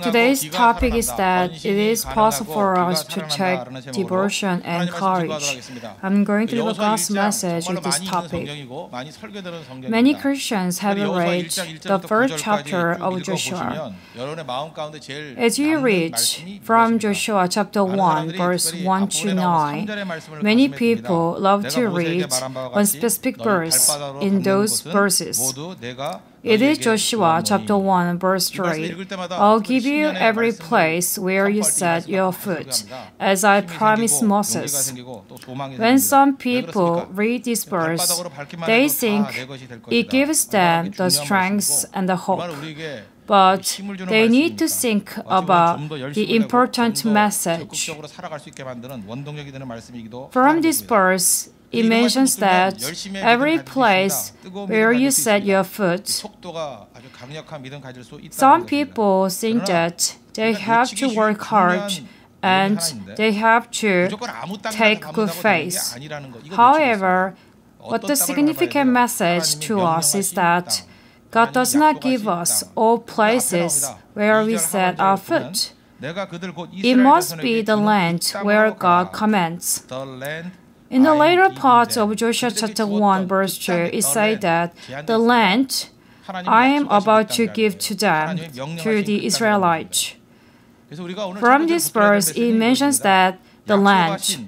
Today's topic is that it is possible for us to take devotion and courage. I'm going to give God's message with this topic. Many Christians have read the first chapter of Joshua. As you read from Joshua chapter 1, verse 1 to 9, many people love to read one specific verse in those verses. It is Joshua chapter 1, verse 3. I'll give you every place where you set your foot, as I promised Moses. When some people read this verse, they think it gives them the strength and the hope. But they need to think about the important message. From this verse, it mentions that every place where you set your foot, some people think that they have to work hard and they have to take good faith. However, what the significant message to us is that God does not give us all places where we set our foot. It must be the land where God commands. In the later part of Joshua chapter 1, verse 2, it says that the land I am about to give to them, to the Israelites. From this verse, it mentions that the land.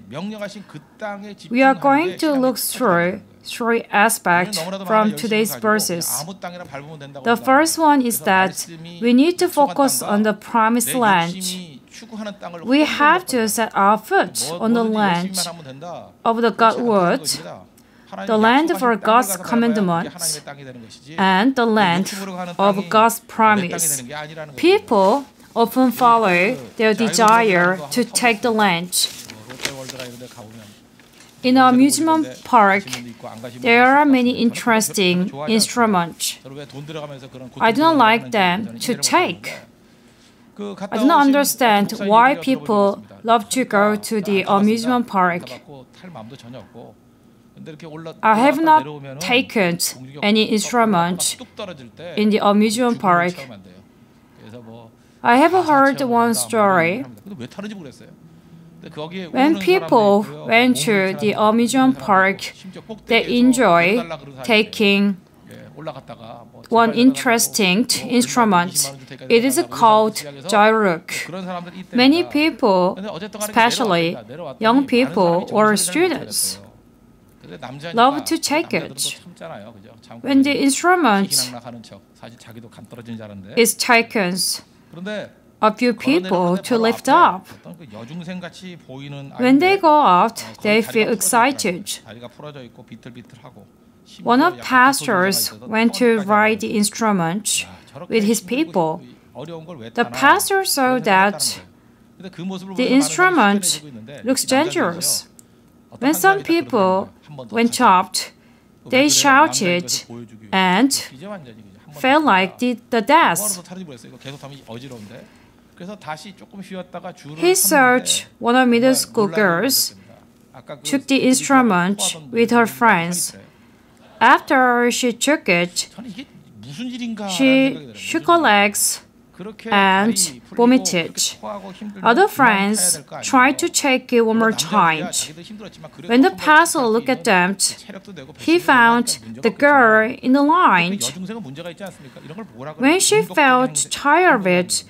We are going to look through three aspects from today's verses. The first one is that we need to focus on the promised land. We have to set our foot on the land of the God's word, the land for God's commandments, and the land of God's promise. People often follow their desire to take the land. In an amusement park, there are many interesting instruments. I do not like them to take. I do not understand why people love to go to the amusement park. I have not taken any instrument in the amusement park. I have heard one story. When people went to the amusement park, they enjoy taking one interesting instrument. It is called Jairuk. Many people, especially young people or students, love to take it. When the instrument is taken, a few people to lift up. When they go out, they feel excited. One of the pastors went to ride the instrument with his people. The pastor saw that the instrument looks dangerous. When some people went up, they shouted and felt like the death. He searched one of middle school girls, took the instrument with her friends. After she took it, she shook her legs and vomited. Other friends tried to take it one more time. When the pastor looked at them, he found the girl in the line. When she felt tired of it,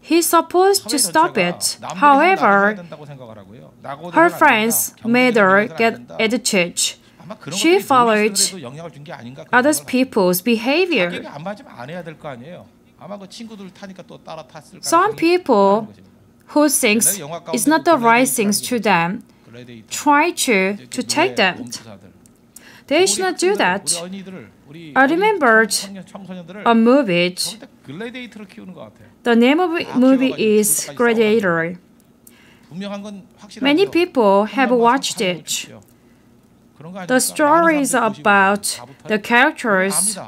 he's supposed to stop it. However, her friends made her get addicted. She followed other people's behavior. Some people who think it's not the right things to them try to take them. They should not do that. I remembered a movie. The name of the movie is Gladiator. Many people have watched it. The story is about the characters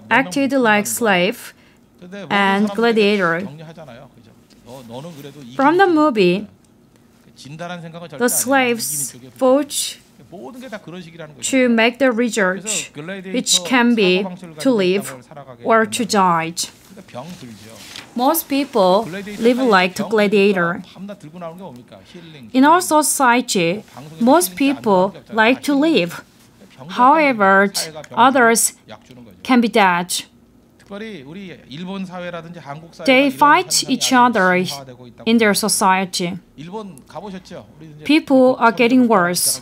acted like slaves and gladiator. From the movie, the slaves fought to make the result, which can be to live or to die. Most people live like a gladiator. In our society, most people like to live. However, others can be dead. They fight each other in their society. People are getting worse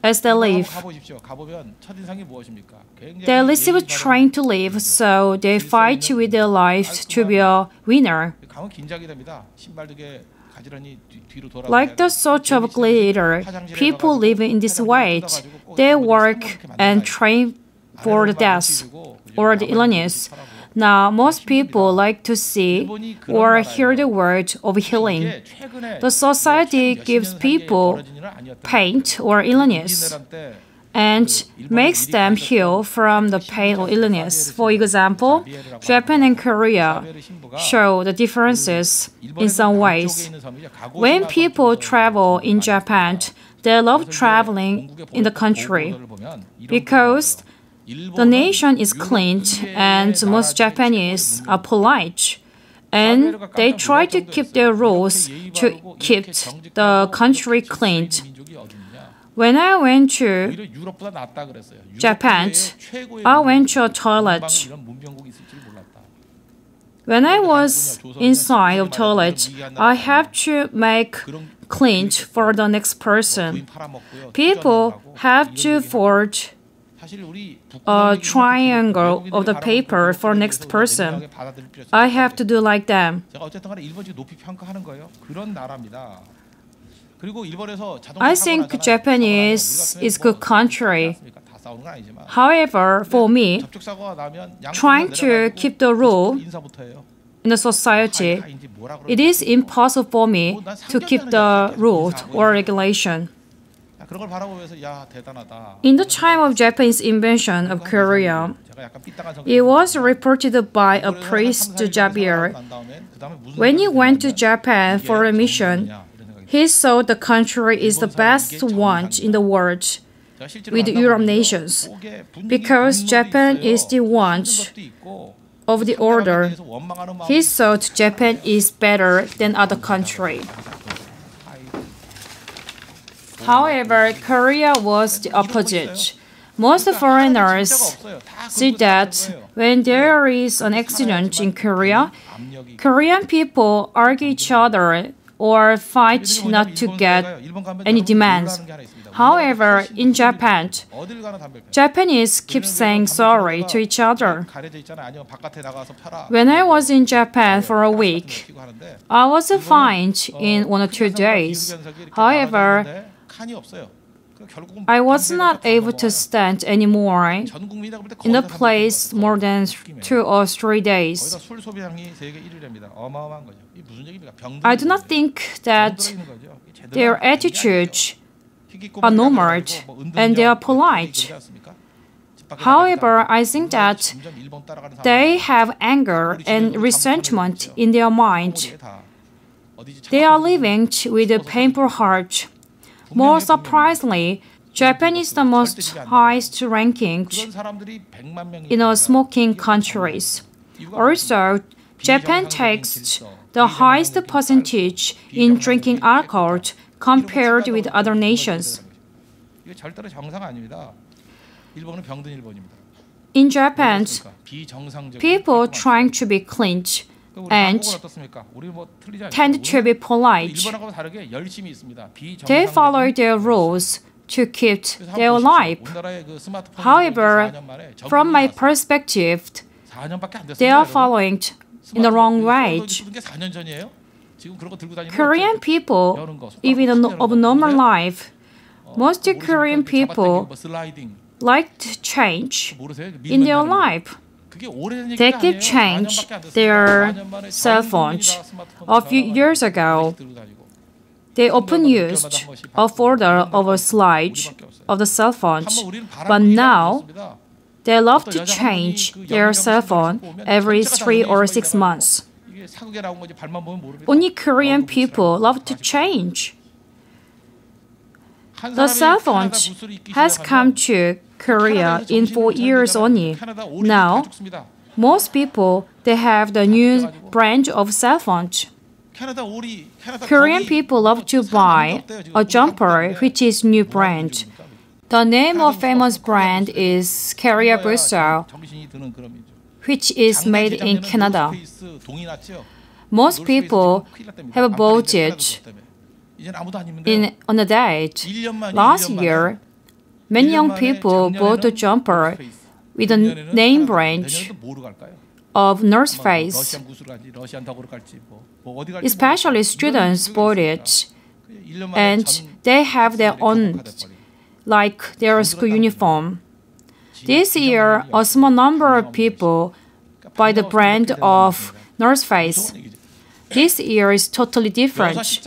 as they live. They receive training to live, so they fight with their lives to be a winner. Like the sort of gladiator, people live in this way. They work and train for the death or the illness. Now, most people like to see or hear the word of healing. The society gives people pain or illness and makes them heal from the pain or illness. For example, Japan and Korea show the differences in some ways. When people travel in Japan, they love traveling in the country because the nation is clean and most Japanese are polite. And they try to keep their rules to keep the country clean. When I went to Japan, I went to a toilet. When I was inside the toilet, I have to make clean for the next person. People have to forge a triangle of the paper for next person. I have to do like them. I think Japan is good country. However, for me, trying to keep the rule in the society, it is impossible for me to keep the rule or regulation. In the time of Japanese invasion of Korea, it was reported by a priest, Javier. When he went to Japan for a mission, he saw the country is the best one in the world with Europe nations, because Japan is the one of the order. He thought Japan is better than other countries. However, Korea was the opposite. Most foreigners see that when there is an accident in Korea, Korean people argue each other or fight not to get any demands. However, in Japan, Japanese keep saying sorry to each other. When I was in Japan for a week, I was fined in 1 or 2 days. However, I was not able to stand anymore in the place more than 2 or 3 days. I do not think that their attitudes are normal and they are polite. However, I think that they have anger and resentment in their mind. They are living with a painful heart. More surprisingly, Japan is the most highest ranking in smoking countries. Also, Japan takes the highest percentage in drinking alcohol compared with other nations. In Japan, people trying to be clean and tend to be polite. They follow their rules to keep their life. However, from my perspective, they are following in the wrong way. Korean people, even of normal life, most Korean people like to change in their life. They keep change their cell phones. A few years ago, they often used a folder of a slide of the cell phones, but now they love to change their cell phone every 3 or 6 months. Only Korean people love to change. The cell phone has come to Korea in 4 years only. Now, Most people, they have the new brand of cell phones. Korean people love to buy a jumper which is new brand. The name of famous brand is Carrier Busso, which is made in Canada. Most people have bought it on a date. Last year, many young people bought a jumper with a name brand of North Face. Especially students bought it, and they have their own, like their school uniform. This year, a small number of people buy the brand of North Face. This year is totally different.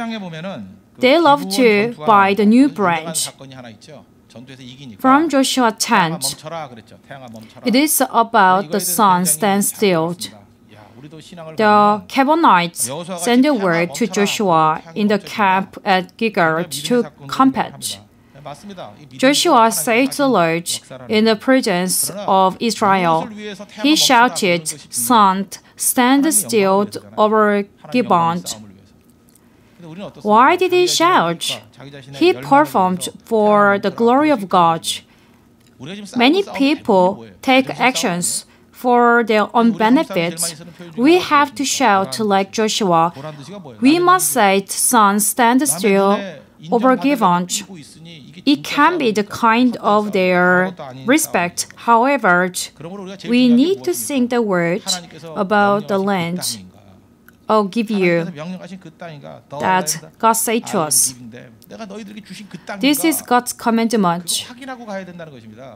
They love to buy the new brand. From Joshua 10, it is about the sun stand still. The Canaanites sent a word to Joshua in the camp at Gilgal to combat. Joshua said to the Lord in the presence of Israel. He shouted, "Sun, stand still over Gibeon." Why did he shout? He performed for the glory of God. Many people take actions for their own benefit. We have to shout like Joshua. We must say, "Sun, stand still over Gibeon." It can be the kind of their respect. However, we need to sing the word about the land I'll give you that God said to us. This is God's commandment.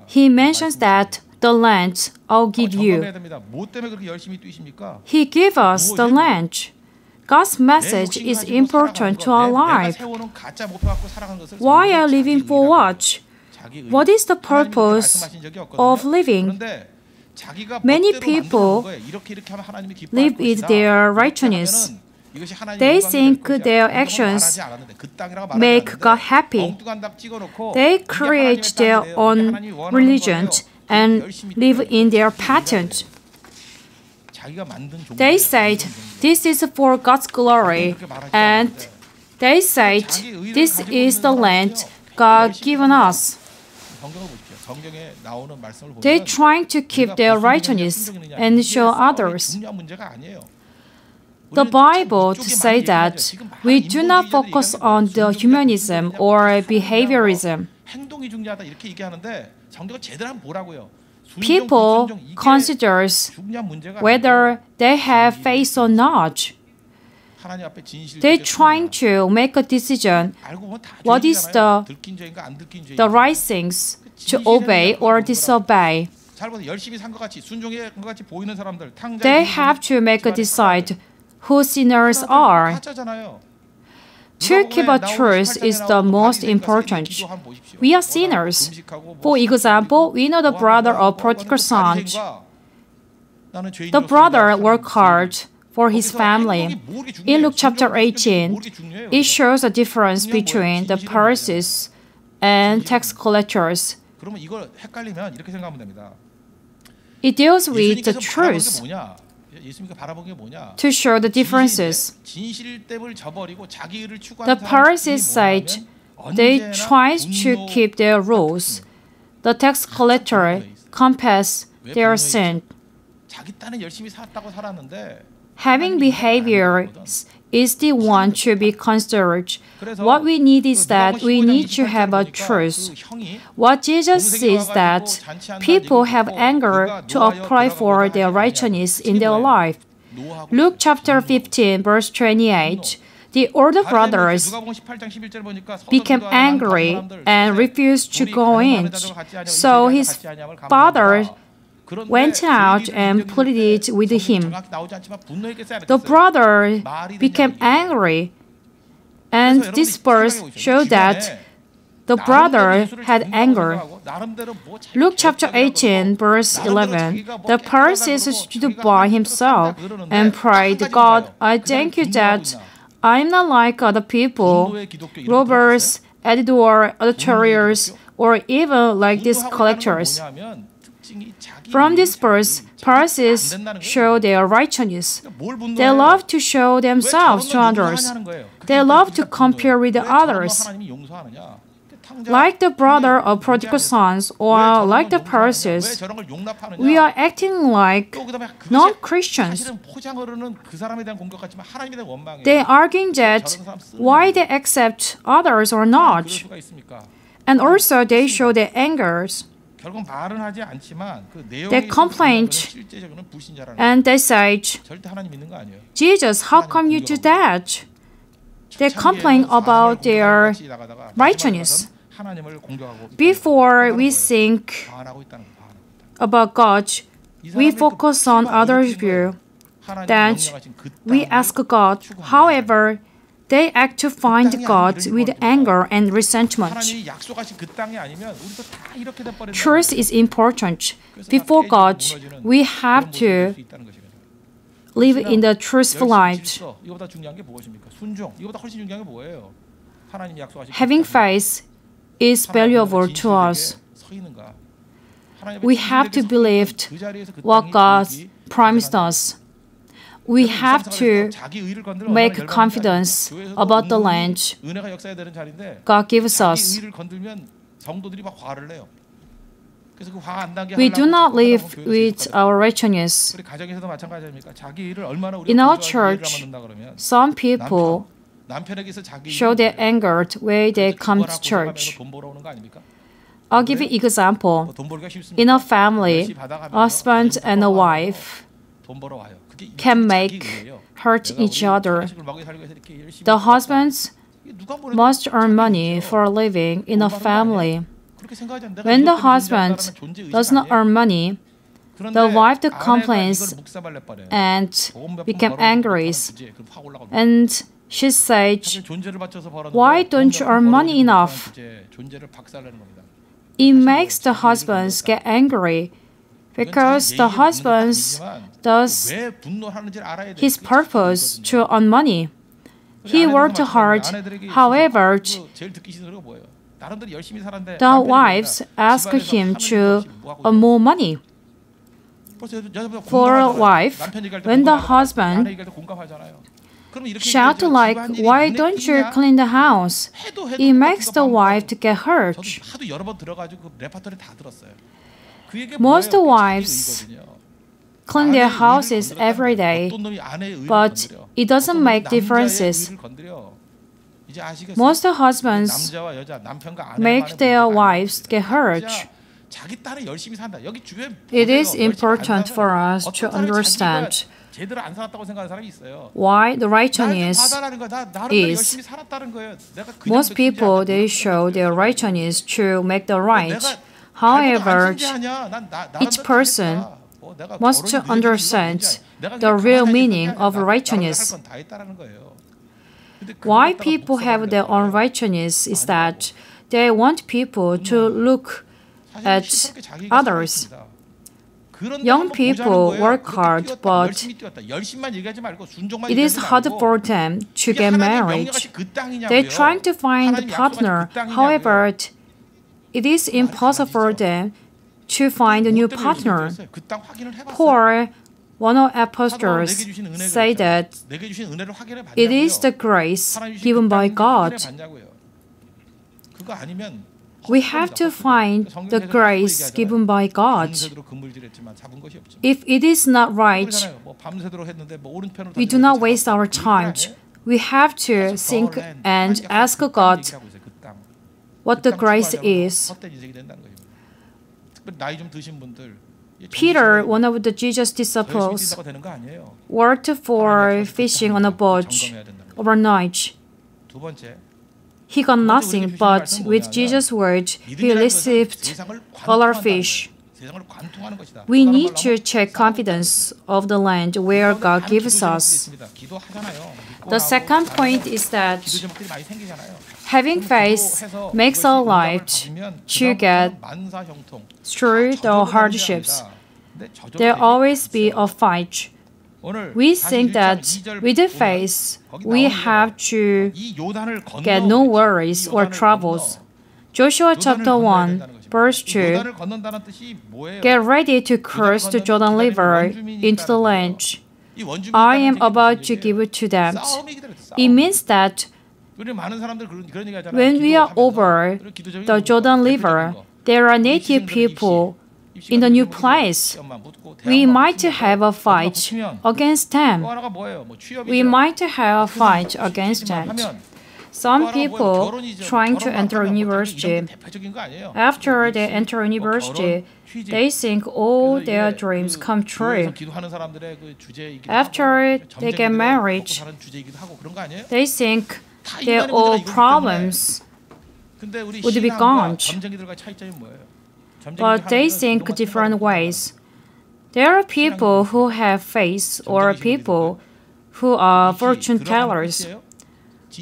He mentions that the land I'll give you. He gave us the land. God's message is important to our life. Why are you living for what? What is the purpose of living? Many people live with their righteousness. They think their actions make God happy. They create their own religion and live in their pattern. They said, "This is for God's glory," and they said, "This is the land God given us." They're trying to keep their righteousness and show others. The Bible says that we do not focus on the humanism or behaviorism. People consider whether they have faith or not. They're trying to make a decision what is the right things to obey or disobey. They have to make a decide who sinners are. To keep a truth is the most important. We are sinners. For example, we know the brother of prodigal son. The brother worked hard for his family. In Luke chapter 18, it shows a difference between the Pharisees and tax collectors. It deals with the truth to show the differences. The Pharisees said they tried to keep their rules. The tax collector confessed their sin. Having behavior is the one to be considered. What we need is that we need to have a truth. What Jesus says that people have anger to apply for their righteousness in their life. Luke chapter 15, verse 28. The older brothers became angry and refused to go in. So his father went out and pleaded with him. The brother became angry, and this verse showed that the brother had anger. Luke chapter 18, verse 11. The Pharisee stood by himself and prayed, "God, I thank you that I am not like other people, robbers, adulterers, or even like these collectors." From this verse, Pharisees show their righteousness. They love to show themselves to others. They love to compare with others. Like the brother of prodigal sons or like the Pharisees, we are acting like non-Christians. They are arguing that why they accept others or not. And also they show their angers. They complain and they say, Jesus, how come you do that? They complain about their righteousness. Before we think about God, we focus on others' view. Then we ask God. However, they act to find God with anger and resentment. Truth is important. Before God, we have to live in the truthful life. Having faith is valuable to us. We have to believe what God promised us. We have to make confidence about the land God gives us. We do not live with our righteousness. In our church, some people show their anger when they come to church. I'll give you an example. In a family, a husband and a wife can make hurt each other. The husband must earn money for a living in a family. When the husband does not earn money, the wife complains and becomes angry. And she says, "Why don't you earn money enough?" It makes the husband get angry because the husband does his purpose to earn money. He worked hard, however, the wives ask him to earn more money. For a wife, when the husband shouts like, "Why don't you clean the house?" it makes the wife to get hurt. Most wives clean their houses every day, but it doesn't make differences. Most husbands make their wives get hurt. It is important for us to understand why the righteousness is. Most people, they show their righteousness to make the right. However, each person must understand the real meaning of righteousness. Why people have their own righteousness is that they want people to look at others. Young people work hard, but it is hard for them to get married. They're trying to find a partner. However, it is impossible for them to find a new partner. Paul, one of the apostles, say that it is the grace given by God. We have to find the grace given by God. If it is not right, we do not waste our time. We have to think and ask God what the grace is. Peter, one of the Jesus disciples, worked for fishing on a boat overnight. He got nothing, but with Jesus' word, he received a lot of fish. We need to check confidence of the land where God gives us. The second point is that having faith makes our life to get through the hardships. There always be a fight. We think that with the faith, we have to get no worries or troubles. Joshua chapter 1, Verse 2. Get ready to cross the Jordan River into the land I am about to give it to them. It means that when we are over the Jordan River, there are native people in the new place. We might have a fight against them. We might have a fight against them. Some people trying to enter university, after they enter university, they think all their dreams come true. After they get married, they think their all problems would be gone. But they think different ways. There are people who have faith or people who are fortune tellers.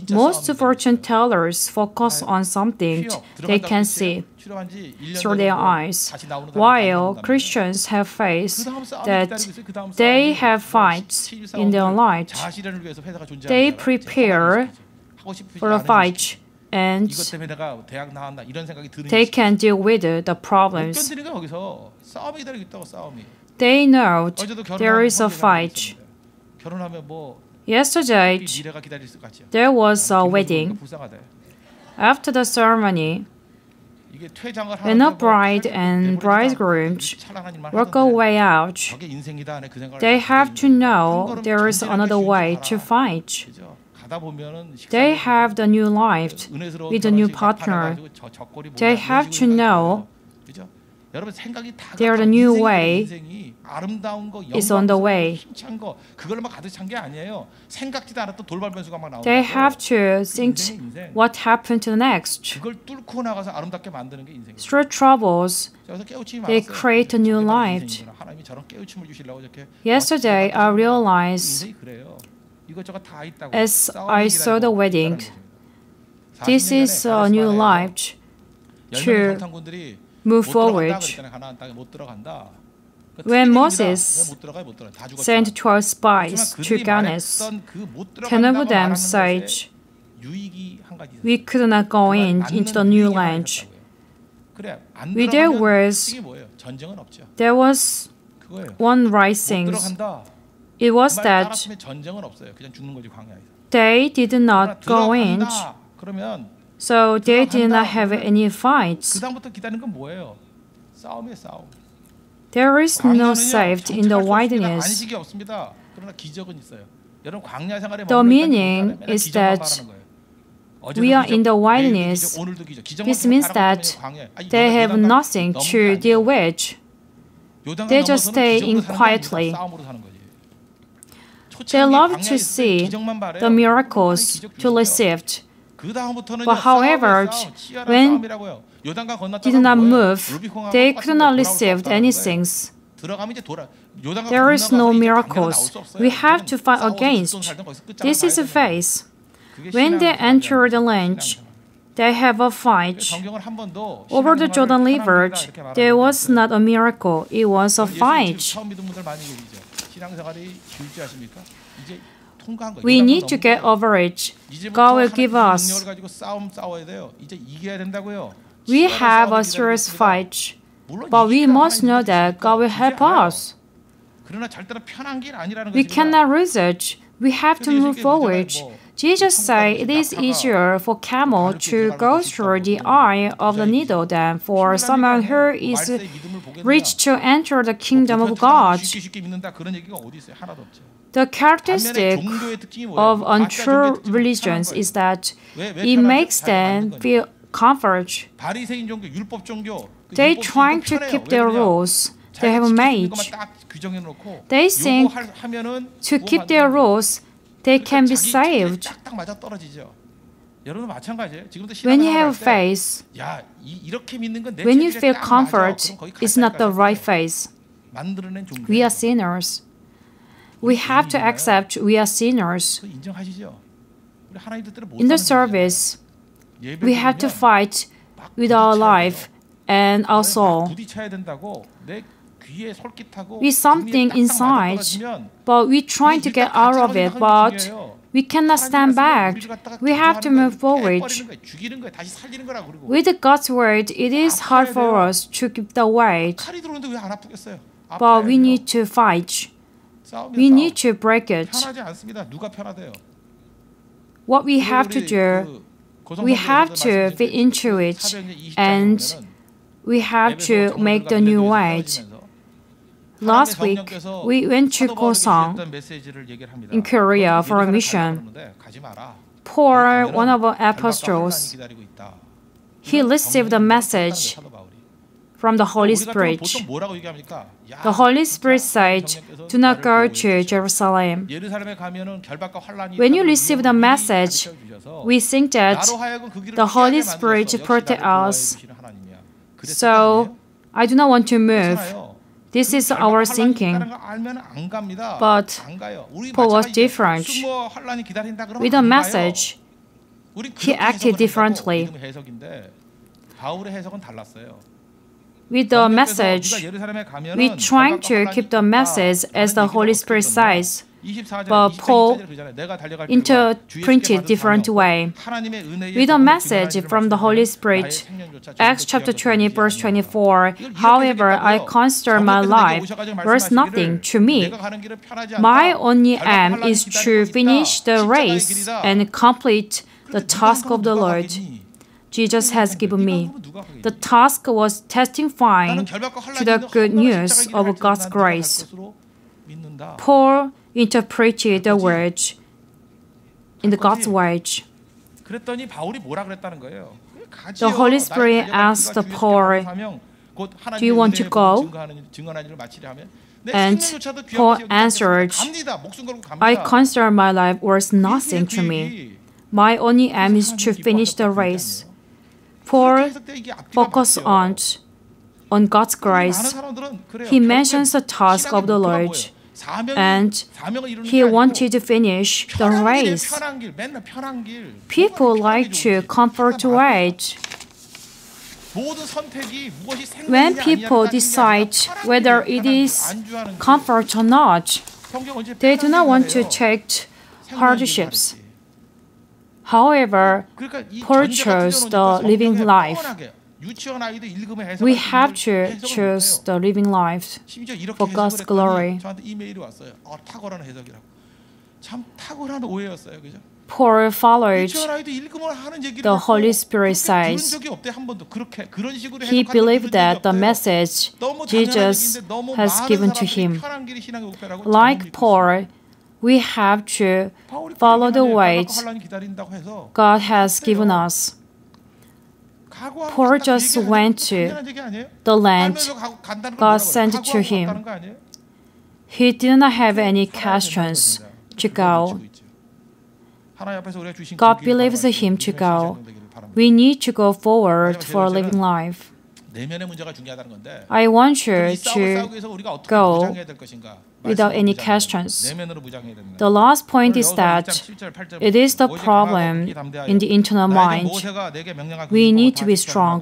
Most fortune tellers focus on something they can see through their eyes, while Christians have faith that they have fights in their life. They prepare for a fight and they can deal with the problems. They know there is a fight. Yesterday, there was a wedding. After the ceremony, when a bride and bridegroom walk away out, they have to know there is another way to fight. They have the new life with a new partner. They have to know there the new way is on the way. They have to think what happened to next. Through troubles, they create a new life. Yesterday, I realized, as I saw the wedding, this is a new life to move forward. When Moses sent 12 spies to Ganes, 10 of them said, we could not go into the new land. With their words, there was one right thing. It was that they did not go in, so they did not have any fights. There is no safety in the wilderness. The meaning is that we are in the wilderness. This means that they have nothing to deal with. They just stay in quietly. They love to see the miracles to receive. But however, when did not move, they could not receive anything. There is no miracles. We have to fight against. This is a phase. When they enter the land, they have a fight. Over the Jordan River, there was not a miracle. It was a fight. We need to get over it. God will give us. We have a serious fight, but we must know that God will help us. We cannot resist. We have to move forward. Jesus said it is easier for camel to go through the eye of the needle than for someone who is rich to enter the kingdom of God. The characteristic of untrue religions is that it makes them feel comfort. They trying to keep their rules they have made. They think to keep their rules, they can be saved. When you have faith, when you feel comfort, it's not the right faith. We are sinners. We have to accept we are sinners. In the service, we have to fight with our life and our soul. With something inside, but we're trying to get out of it, but We cannot stand back. We have to move forward. With God's word, it is hard for us to keep the weight, but we need to fight. We need to break it. What we have to do, we have to fit into it, and we have to make the new weight. Last week, we went to Goseong in Korea for a mission. Paul, one of our apostles, he received a message from the Holy Spirit. The Holy Spirit said, "Do not go to Jerusalem." When you receive the message, we think that the Holy Spirit protects us. So, I do not want to move. This is our thinking. But Paul was different. With the message, he acted differently. With the message, we trying to keep the message as the Holy Spirit says, but Paul interpreted different way. With a message from the Holy Spirit, Acts chapter 20, verse 24, however, I consider my life worth nothing to me. My only aim is to finish the race and complete the task of the Lord Jesus has given me. The task was testifying to the good news of God's grace. Paul interpreted the words in the God's words. The Holy Spirit asked Paul, "Do you want to go?" And Paul answered, "I consider my life worth nothing to me. My only aim is to finish the race." Paul focused on God's grace. He mentions the task of the Lord, and he wanted to finish the race. People like to comfort wait. When people decide whether it is comfort or not, they do not want to take hardships. However, Paul chose the living life. We have to choose the living life for God's glory. Paul followed the Holy Spirit says. He believed that the message Jesus has given to him. Like Paul, we have to follow the way God has given us. Paul just went to the land God sent to him. He did not have any questions to go. God believes him to go. We need to go forward for a living life. I want you to go without any questions. The last point is that it is the problem in the internal mind. We need to be strong.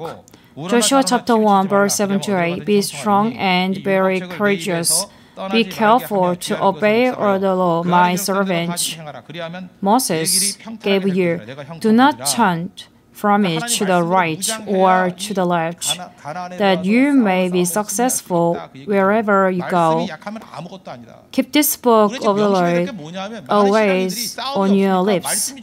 Joshua chapter 1, verse 7 to 8. Be strong and very courageous. Be careful to obey all the law my servant Moses gave you. Do not turn from it to the right or to the left, that you may be successful wherever you go. Keep this book of the Lord always on your lips.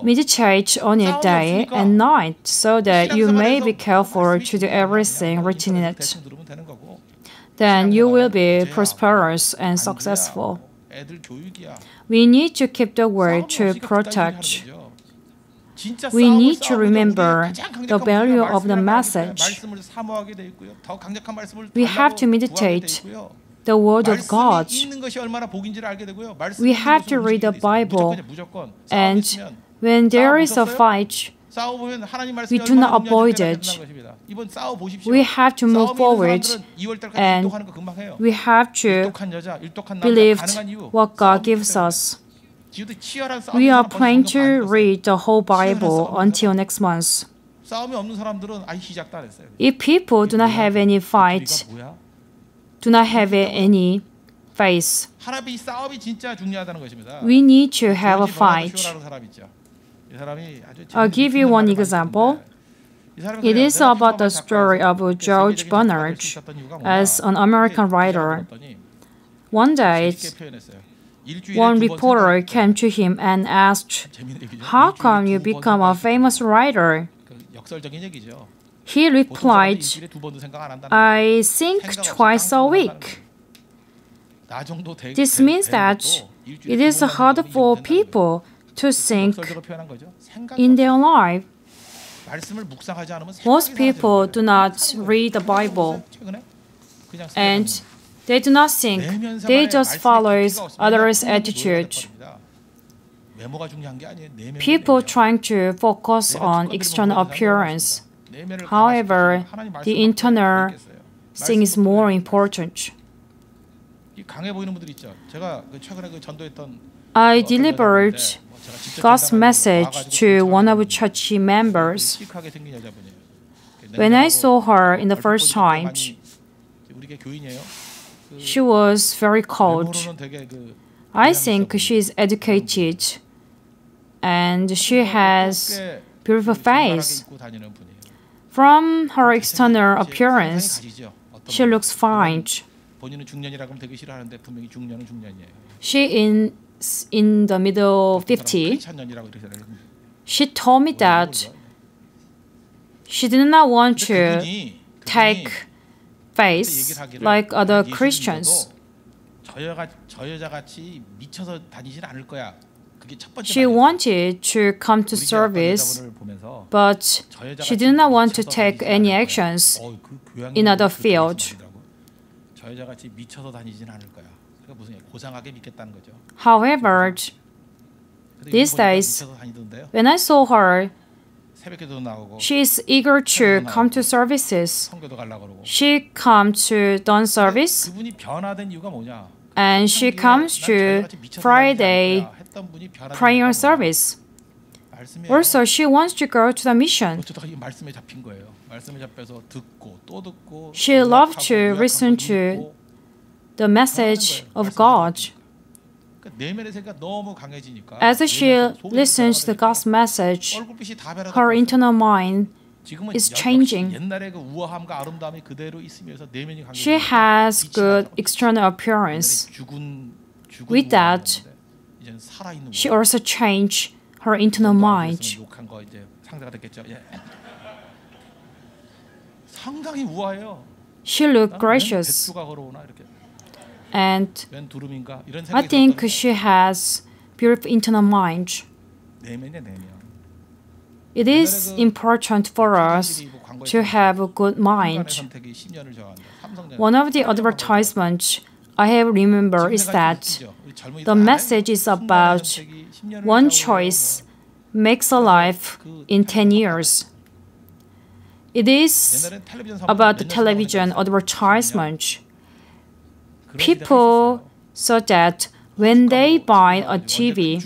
Meditate on it day and night, so that you may be careful to do everything written in it. Then you will be prosperous and successful. We need to keep the word to protect. We need to remember the value of the message. We have to meditate the Word of God. We have to read the Bible. And when there is a fight, we do not avoid it. We have to move forward, and we have to believe what God gives us. We are planning to read the whole Bible until next month. If people do not have any fight, face. 하나님이 싸움이 진짜 중요하다는 것입니다. We need to have a fight. I'll give you one example. It is about the story of George Bernard as an American writer. One day, one reporter came to him and asked, "How come you become a famous writer?" He replied, "I think twice a week." This means that it is hard for people to think in their life. Most people do not read the Bible, and they do not think. They just follow others' attitude. People trying to focus on external appearance. However, the internal thing is more important. I delivered God's message to one of church members. When I saw her in the first time, she was very cold. I think she is educated and she has beautiful face. From her external appearance, she looks fine. She is in the middle 50. She told me that she did not want to take face like other Christians. She wanted to come to service, but she did not want to take any actions in other field. However, these days, when I saw her, she is eager to come to services. She comes to dawn service, and she comes to Friday prayer service. Also, she wants to go to the mission. She loves to listen to the message of God. As she listens to God's message, her internal mind is changing. She has good external appearance. With that, she also changed her internal mind. She looked gracious. And I think she has beautiful internal mind. It is important for us to have a good mind. One of the advertisements I have remembered is that the message is about one choice makes a life in 10 years. It is about the television advertisement. People saw that when they buy a TV,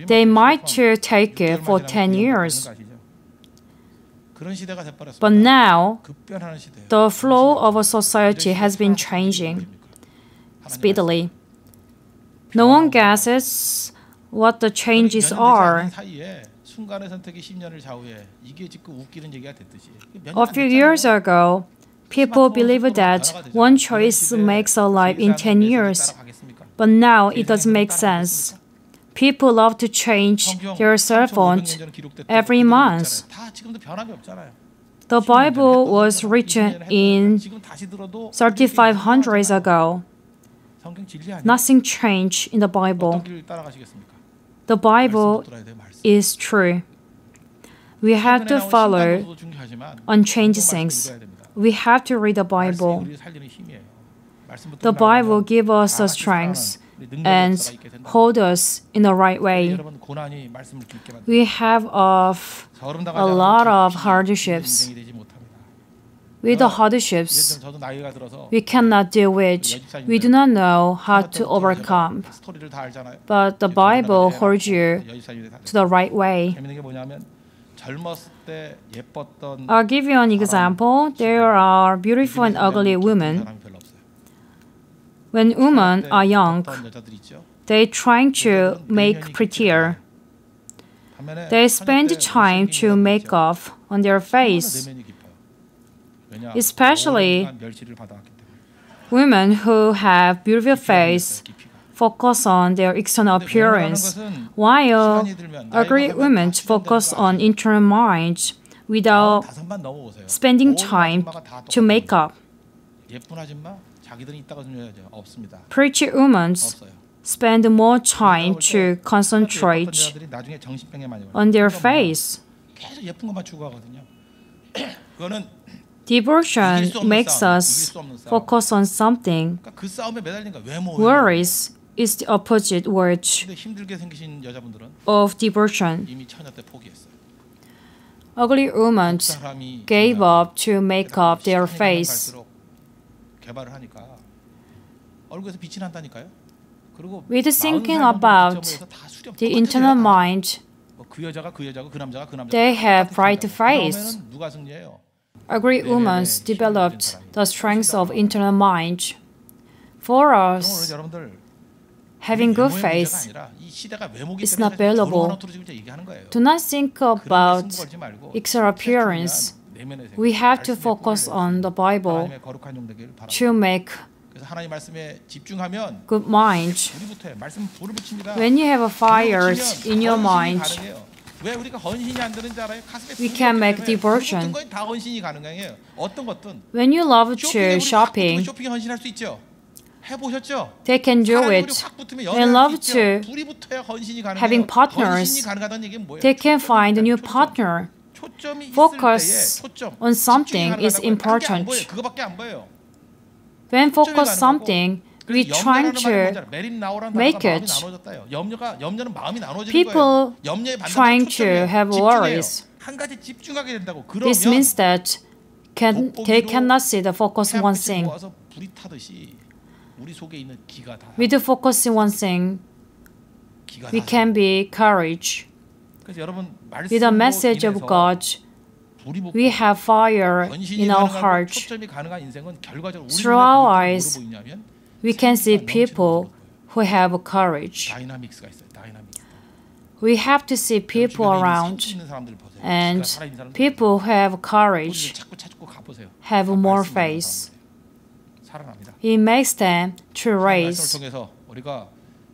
they might take it for 10 years. But now, the flow of a society has been changing speedily. No one guesses what the changes are. A few years ago, people believed that one choice makes a life in 10 years. But now it doesn't make sense. People love to change their cell phone every month. The Bible was written in 3,500 years ago. Nothing changed in the Bible. The Bible is true. We have to follow unchanged things. We have to read the Bible. The Bible gives us the strength and hold us in the right way. We have a lot of hardships. With the hardships we cannot deal with, we do not know how to overcome. But the Bible holds you to the right way. 때 예뻤던 I'll give you an example. There are beautiful and ugly women. 사람이 별로 없어요. When women are young, 어떤 여자들 있죠? they trying to make prettier. 반면에 They spend 처녀 때 time 못생긴 to 여자들 make 있죠? up on their face. 내면이 깊어요. 왜냐? Especially 오랜 멸시를 받아왔기 때문에. Women who have beautiful face 깊이가. focus on their external 근데 외모라는 appearance, 것은 while 시간이 들면 ugly 나이가 women 들면 focus 다 on internal minds without 45만 넘어보세요. spending 모든 time 아줌마가 다 to make up. 예쁜 아줌마 자기들은 있다고 생각하죠. 없습니다. Pretty women 없어요. spend more time to 예뻤던 concentrate 여자들이 나중에 정신병에 많이 걸려요. on their 그러니까 뭐냐? face. 계속 예쁜 것만 추구하거든요. 그거는 Devotion 이길 수 없는 makes 싸움, us 이길 수 없는 싸움. focus on something, 그러니까 그 싸움에 매달리니까 외모. whereas is the opposite word 근데 힘들게 생기신 여자분들은 of devotion. 이미 처녀 때 포기했어요. Ugly women 사람이 gave up to make up their 시간이 face. 갈수록 개발을 하니까 얼굴에서 빛이 난다니까요. 그리고 With thinking 40살 about 정도 다 수렴 the 똑같아져요. internal mind, 그 여자가 그 여자고 그 남자가 그 남자. they have bright face. 그러면은 누가 승리해요? Ugly women developed the strength of internal mind. For 그러므로 us, 여러분들 having good 외모의 face 문제가 아니라 이 시대가 외모기 is 때문에 not valuable. 결혼 하나 지금 얘기하는 거예요. do not think 그런 데 about 승부 걸지 말고 external appearance. 내면의 We have to 말씀의 focus 꼴을 on the Bible 하나님의 거룩한 종 되기를 바랍니다. to make 그래서 하나님 말씀에 집중하면 good mind. 불이 붙어요. 말씀 불을 붙입니다. When you have a fire 불을 in your 붙이면 mind, 가능해요. 왜 우리가 헌신이 안 되는지 알아요? 가슴에 we 불이 can 없기 make 때문에 devotion. 모든 거에 다 헌신이 가능해요. 어떤 것든 when you love 쇼핑에 to 우리 확 shopping, 붙으면 쇼핑에 헌신할 수 있죠. 해보셨죠? they can do 사람이 우리 it. 확 붙으면 When 연애할 love 수 to 있죠. 불이 붙어야 헌신이 가능해요. having partners, 헌신이 가능하다는 얘기는 뭐예요? They can find a new 초점. partner. 초점이 있을 Focus 때에 초점, on something 집중이 is 가능하다고요. 딴게 안 important. 보여요. 그거밖에 안 보여요. When focus something, we trying to make it. 염려는 마음이 나눠지는 People 거예요. 염려의 반대는 trying to 초점이에요. have 집중해요. worries. 한 가지 집중하게 된다고. This 그러면 means that they cannot see the focus on one thing. 모아서 불이 타듯이 우리 속에 있는 기가 다. With the focus on one thing, 기가 we 다. can be courage. 그래서 여러분 With the message of God, 불이 붙고 we have fire 전신이 in our 가능하고 heart. 초점이 가능한 인생은 결과적으로 우리 Through our 눈에 eyes, 뭐로 보이냐면 We can see 생기가 넘치는 people 모습으로 보여요. who have courage. 다이나믹스가 있어요. 다이나믹스. We have to see people 주변에 around 있는 사람들을 보세요. and 기가 살아있는 사람들 people who have 우리를 courage 찾고 가보세요. have more 말씀을 faith. 살아납니다. It makes them to 말씀을 raise, 통해서 우리가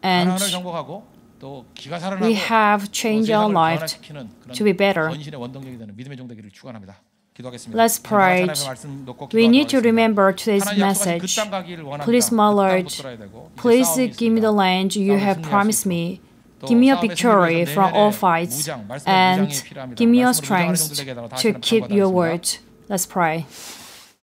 and 하나님을 정복하고 또 기가 살아나고 we have changed our life 변화시키는 그런 to be better. 전신의 원동력이 되는 믿음의 종 되기를 축원합니다. 기도하겠습니다. Let's pray. 하나님의 말씀 놓고 We need to 기도하도록 remember today's 하나님 약속하신 그 message. 땅 가기를 원합니다. Please, my 그 땅 Lord, 붙들어야 되고, 이제 Please 싸움이 give me the 있습니다. land you 싸움에 have 승리할 promised 수 me. 또 Give me a 싸움에 victory 승리를 위해서 from all 내면의 fights 무장, 말씀의 and 무장이 필요합니다. give me your 말씀으로 무장하는 strength 종들에게 다시 to 한번 keep your 간구하겠습니다. word. Let's pray.